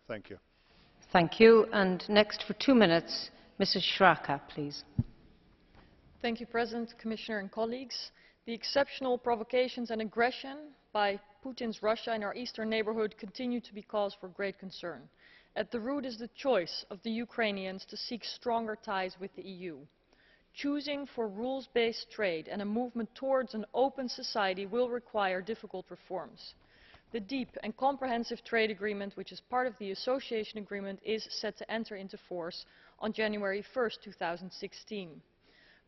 Thank you. Thank you. And next for 2 minutes, Mrs. Schaake, please. Thank you, President, Commissioner and colleagues. The exceptional provocations and aggression by Putin's Russia in our eastern neighborhood continue to be cause for great concern. At the root is the choice of the Ukrainians to seek stronger ties with the EU. Choosing for rules-based trade and a movement towards an open society will require difficult reforms. The deep and comprehensive trade agreement, which is part of the association agreement, is set to enter into force on January 1st, 2016.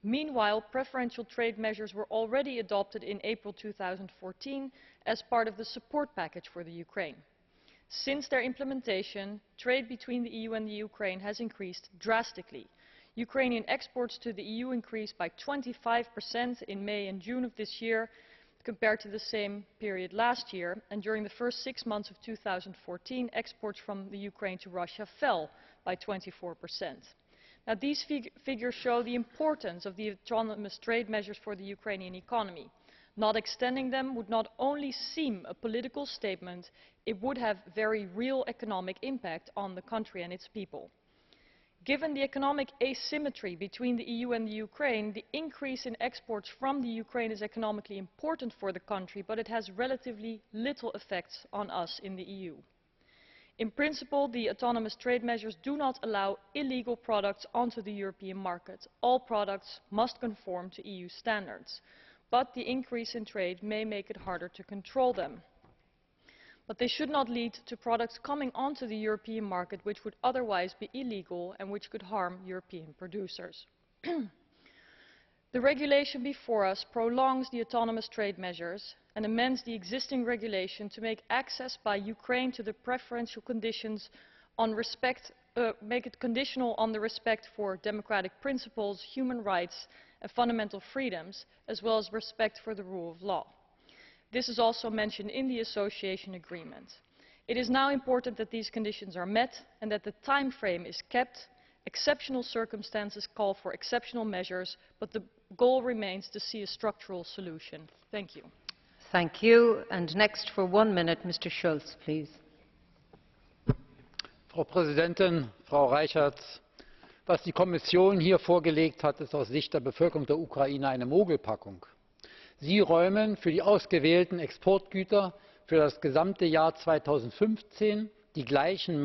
Meanwhile, preferential trade measures were already adopted in April 2014 as part of the support package for the Ukraine. Since their implementation, trade between the EU and the Ukraine has increased drastically. Ukrainian exports to the EU increased by 25% in May and June of this year compared to the same period last year, and during the first 6 months of 2014, exports from the Ukraine to Russia fell by 24%. Now, these figures show the importance of the autonomous trade measures for the Ukrainian economy. Not extending them would not only seem a political statement, it would have very real economic impact on the country and its people. Given the economic asymmetry between the EU and the Ukraine, the increase in exports from the Ukraine is economically important for the country, but it has relatively little effect on us in the EU. In principle, the autonomous trade measures do not allow illegal products onto the European market. All products must conform to EU standards, but the increase in trade may make it harder to control them. But they should not lead to products coming onto the European market which would otherwise be illegal and which could harm European producers. The regulation before us prolongs the autonomous trade measures and amends the existing regulation to make access by Ukraine to the preferential conditions make it conditional on the respect for democratic principles, human rights and fundamental freedoms, as well as respect for the rule of law. This is also mentioned in the association agreement. It is now important that these conditions are met and that the time frame is kept. Exceptional circumstances call for exceptional measures, but the goal remains to see a structural solution. Thank you. Thank you. And next for 1 minute, Mr. Schulz, please. Frau Präsidentin, Frau Reicherts! Was die Kommission hier vorgelegt hat, ist aus Sicht der Bevölkerung der Ukraine eine Mogelpackung. Sie räumen für die ausgewählten Exportgüter für das gesamte Jahr 2015 die gleichen